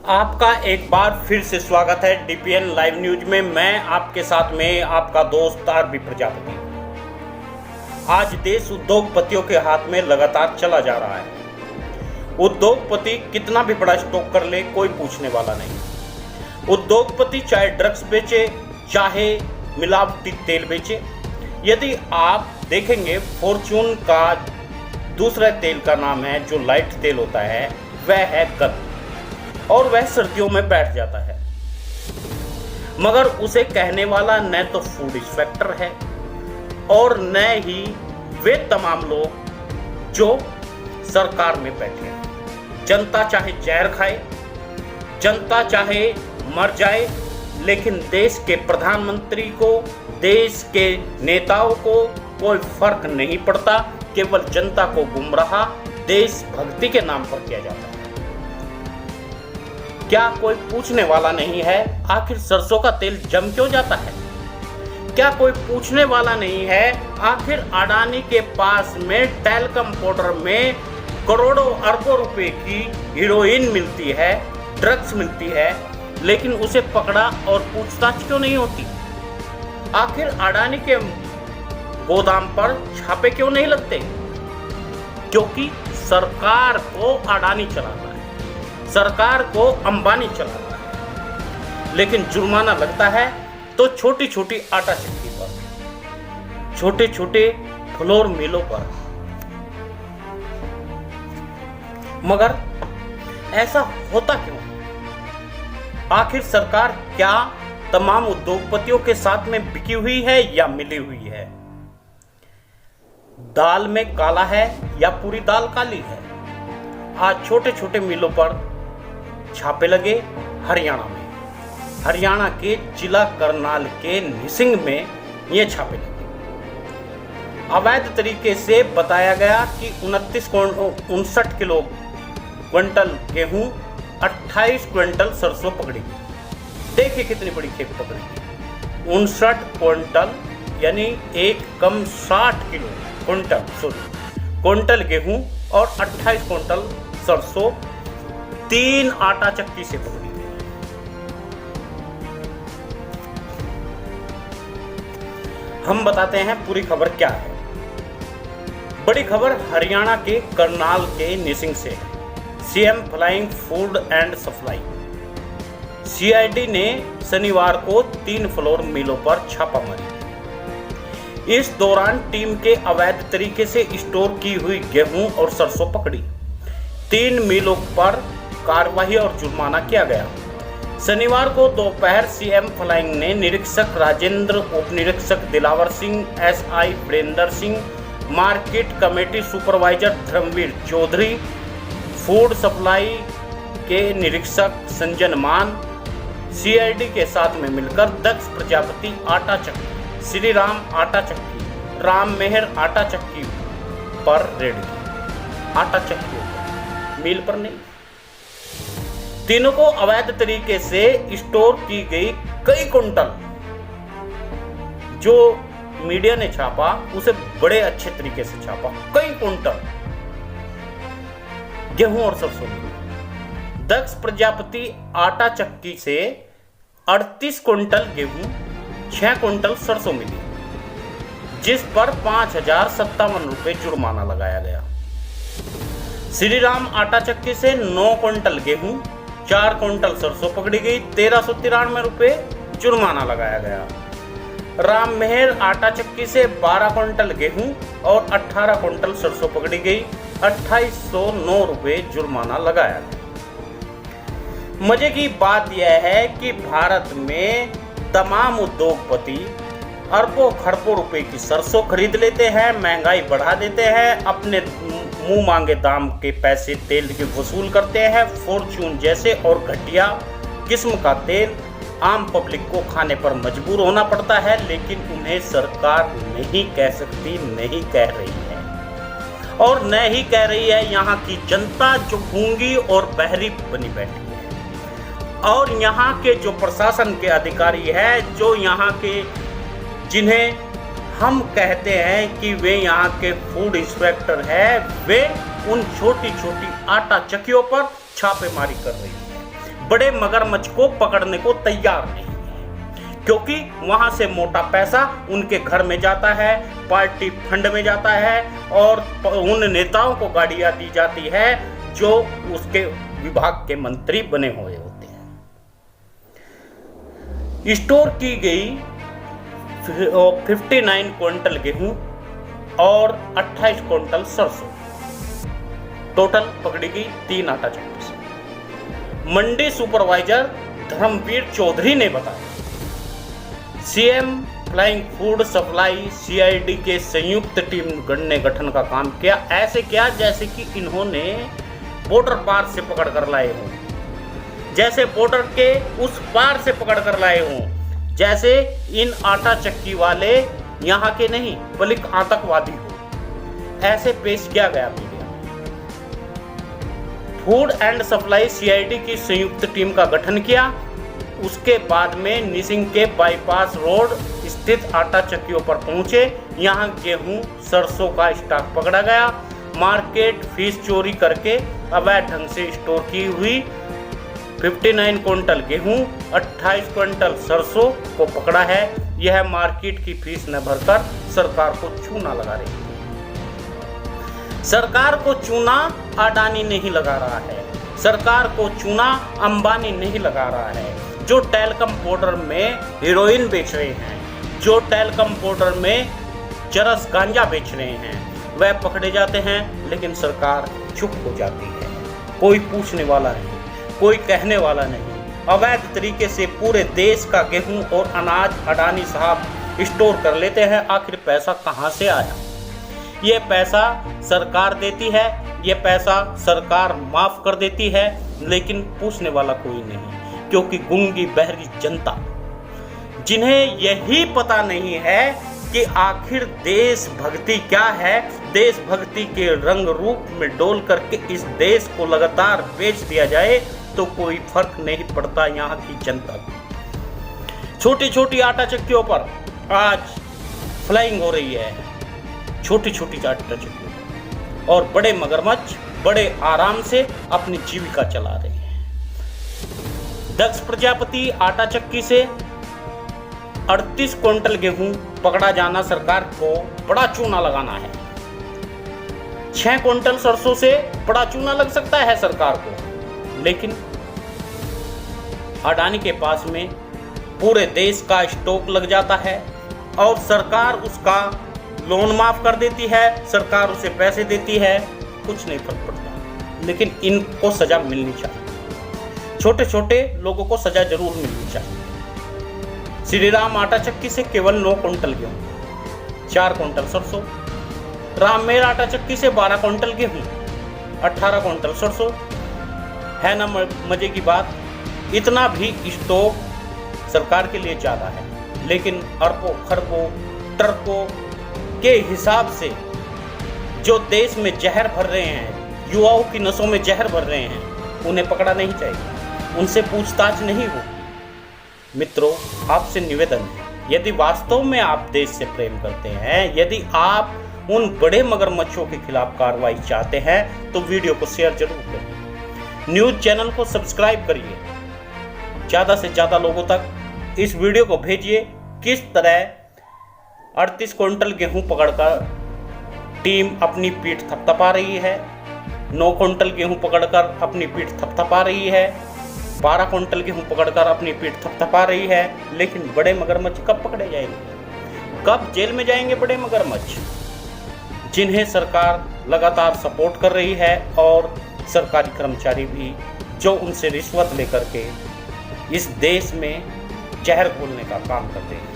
आपका एक बार फिर से स्वागत है डीपीएन लाइव न्यूज में। मैं आपके साथ में आपका दोस्त आरबी प्रजापति। आज देश उद्योगपतियों के हाथ में लगातार चला जा रहा है। उद्योगपति कितना भी बड़ा स्टॉक कर ले, कोई पूछने वाला नहीं। उद्योगपति चाहे ड्रग्स बेचे, चाहे मिलावटी तेल बेचे। यदि आप देखेंगे, फॉर्च्यून का दूसरा तेल का नाम है जो लाइट तेल होता है, वह है गद, और वह सर्दियों में बैठ जाता है। मगर उसे कहने वाला न तो फूड इंस्पेक्टर है और न ही वे तमाम लोग जो सरकार में बैठे हैं। जनता चाहे जहर खाए, जनता चाहे मर जाए, लेकिन देश के प्रधानमंत्री को, देश के नेताओं को कोई फर्क नहीं पड़ता। केवल जनता को गुमराह देशभक्ति के नाम पर किया जाता है। क्या कोई पूछने वाला नहीं है आखिर सरसों का तेल जम क्यों जाता है? क्या कोई पूछने वाला नहीं है आखिर अडानी के पास में टेलकम पाउडर में करोड़ों अरबों रुपए की हीरोइन मिलती है, ड्रग्स मिलती है, लेकिन उसे पकड़ा और पूछताछ क्यों नहीं होती? आखिर अडानी के गोदाम पर छापे क्यों नहीं लगते? क्योंकि सरकार को अडानी चलाता है, सरकार को अंबानी चलाता है। लेकिन जुर्माना लगता है तो छोटी छोटी आटा चक्की पर, छोटे छोटे फ्लोर मिलों पर। मगर ऐसा होता क्यों? आखिर सरकार क्या तमाम उद्योगपतियों के साथ में बिकी हुई है या मिली हुई है? दाल में काला है या पूरी दाल काली है? आज छोटे छोटे मिलों पर छापे लगे हरियाणा में। हरियाणा के जिला करनाल के निसिंग में ये छापे लगे। अवैध तरीके से बताया गया कि 59 किलो क्विंटल गेहूं, 28 क्विंटल सरसों पकड़ी गई। देखिए कितनी बड़ी खेप पकड़ी गई। 59 क्विंटल यानी एक कम 60 किलो क्विंटल गेहूं और 28 क्विंटल सरसों 3 आटा चक्की से पकड़ी गई। हम बताते हैं पूरी खबर क्या है। बड़ी खबर हरियाणा के करनाल के निसिंग से है। CM flying food and supply CID ने शनिवार को 3 फ्लोर मिलों पर छापा मारी। इस दौरान टीम के अवैध तरीके से स्टोर की हुई गेहूं और सरसों पकड़ी। 3 मिलों पर कार्रवाई और जुर्माना किया गया। शनिवार को दोपहर सीएम फ्लाइंग ने निरीक्षक राजेंद्र, उप निरीक्षक Dilawar Singh, SI Virendra Singh, market committee supervisor Dharamvir Chaudhary, food supply के निरीक्षक संजन मान, सीआईडी के साथ में मिलकर दक्ष प्रजापति आटा चक्की, श्री राम आटा चक्की, राम मेहर आटा चक्की पर रेड की। आटा चक्की पर, मिल पर नहीं। तीनों को अवैध तरीके से स्टोर की गई कई कुंटल, जो मीडिया ने छापा उसे बड़े अच्छे तरीके से छापा, कई कुंटल गेहूं और सरसों मिली। दक्ष प्रजापति आटा चक्की से 38 कुंटल गेहूं, 6 कुंटल सरसों मिली, जिस पर 5,057 रुपये जुर्माना लगाया गया। श्री राम आटा चक्की से 9 कुंटल गेहूं, 4 कुंटल सरसों पकड़ी गई, 1,393 रुपये जुर्माना लगाया गया। राम मेहर आटा चक्की से 12 कुंटल गेहूं और 18 कुंटल सरसों पकड़ी गई, 2,809 रुपये जुर्माना लगाया गया। मजे की बात यह है कि भारत में तमाम उद्योगपति अरबों खरबों रुपए की सरसों खरीद लेते हैं, महंगाई बढ़ा देते हैं, अपने मुंह मांगे दाम के पैसे तेल के वसूल करते हैं। फॉर्च्यून जैसे और घटिया किस्म का तेल आम पब्लिक को खाने पर मजबूर होना पड़ता है, लेकिन उन्हें सरकार नहीं कह सकती, नहीं कह रही है। और न ही कह रही है यहाँ की जनता जो गूंगी और बहरी बनी बैठी है। और यहाँ के जो प्रशासन के अधिकारी है, जो यहाँ के जिन्हें हम कहते हैं कि वे यहाँ के फूड इंस्पेक्टर हैं, वे उन छोटी छोटी आटा चक्कियों पर छापेमारी कर रही है। बड़े मगरमच्छ को पकड़ने को तैयार नहीं है, क्योंकि वहां से मोटा पैसा उनके घर में जाता है, पार्टी फंड में जाता है और उन नेताओं को गाड़ियां दी जाती है जो उसके विभाग के मंत्री बने हुए होते हैं। स्टोर की गई 59 क्विंटल गेहूं और 28 क्विंटल सरसों, टोटल पकड़ी गई 3 आटा चक्की से। मंडी सुपरवाइजर धर्मवीर चौधरी ने बताया, CM flying food supply CID के संयुक्त टीम ने गठन का काम किया। ऐसे किया जैसे कि इन्होंने बॉर्डर पार से पकड़ कर लाए हों, जैसे बॉर्डर के उस पार से पकड़ कर लाए हों, जैसे इन आटा चक्की वाले यहाँ के नहीं बल्कि आतंकवादी हो। ऐसे पेश किया गया media. Food and supply CID की संयुक्त टीम का गठन किया। उसके बाद में निसिंग के बाईपास रोड स्थित आटा चक्कियों पर पहुंचे। यहां गेहूं सरसों का स्टॉक पकड़ा गया। मार्केट फीस चोरी करके अवैध ढंग से स्टोर की हुई 59 क्विंटल गेहूं 28 क्विंटल सरसों को पकड़ा है। यह मार्केट की फीस न भरकर सरकार को चूना लगा रही है। सरकार को चूना अडानी नहीं लगा रहा है, सरकार को चूना अंबानी नहीं लगा रहा है। जो टेलकम पाउडर में हेरोइन बेच रहे हैं, जो टेलकम पाउडर में चरस गांजा बेच रहे हैं, वह पकड़े जाते हैं, लेकिन सरकार चुप हो जाती है। कोई पूछने वाला नहीं, कोई कहने वाला नहीं। अवैध तरीके से पूरे देश का गेहूं और अनाज अडानी साहब स्टोर कर लेते हैं। आखिर पैसा कहां से आया? ये पैसा सरकार देती है, ये पैसा सरकार माफ कर देती है, लेकिन पूछने वाला कोई नहीं, क्योंकि गूंगी बहरी जनता, जिन्हें यही पता नहीं है कि आखिर देशभक्ति क्या है, देशभक्ति के रंग रूप में डोल करके इस देश को लगातार बेच दिया जाए तो कोई फर्क नहीं पड़ता यहाँ की जनता को। छोटी छोटी आटा चक्कियों पर आज फ्लाइंग हो रही है, छोटी छोटी आटा चक्कियों पर, और बड़े मगरमच्छ बड़े आराम से अपनी जीविका चला रहे हैं। दक्ष प्रजापति आटा चक्की से 38 क्विंटल गेहूं पकड़ा जाना सरकार को बड़ा चूना लगाना है। 6 क्विंटल सरसों से बड़ा चूना लग सकता है सरकार को, लेकिन अडानी के पास में पूरे देश का स्टॉक लग जाता है और सरकार उसका लोन माफ कर देती है, सरकार उसे पैसे देती है, कुछ नहीं फर्क पड़ता। लेकिन इनको सजा मिलनी चाहिए, छोटे छोटे लोगों को सजा जरूर मिलनी चाहिए। श्री राम आटा चक्की से केवल 9 क्विंटल गेहूं, 4 क्विंटल सरसों। राममेर आटा चक्की से 12 क्विंटल गेहूं, 18 क्विंटल सरसों। है ना मजे की बात? इतना भी स्टॉक सरकार के लिए ज़्यादा है, लेकिन अरबों खरबों ट्रकों के हिसाब से जो देश में जहर भर रहे हैं, युवाओं की नसों में जहर भर रहे हैं, उन्हें पकड़ा नहीं चाहिए, उनसे पूछताछ नहीं हो। मित्रों, आपसे निवेदन है, यदि वास्तव में आप देश से प्रेम करते हैं, यदि आप उन बड़े मगरमच्छों के खिलाफ कार्रवाई चाहते हैं, तो वीडियो को शेयर जरूर करिए, न्यूज़ चैनल को सब्सक्राइब करिए, ज़्यादा से ज़्यादा लोगों तक इस वीडियो को भेजिए। किस तरह 38 क्विंटल गेहूं पकड़कर टीम अपनी पीठ थपथपा रही है, 9 क्विंटल गेहूं पकड़कर अपनी पीठ थपथपा रही है, 12 क्विंटल गेहूं पकड़कर अपनी पीठ थपथपा रही है। लेकिन बड़े मगरमच्छ कब पकड़े जाएंगे? कब जेल में जाएंगे बड़े मगरमच्छ, जिन्हें सरकार लगातार सपोर्ट कर रही है और सरकारी कर्मचारी भी जो उनसे रिश्वत लेकर के इस देश में जहर घोलने का काम करते हैं।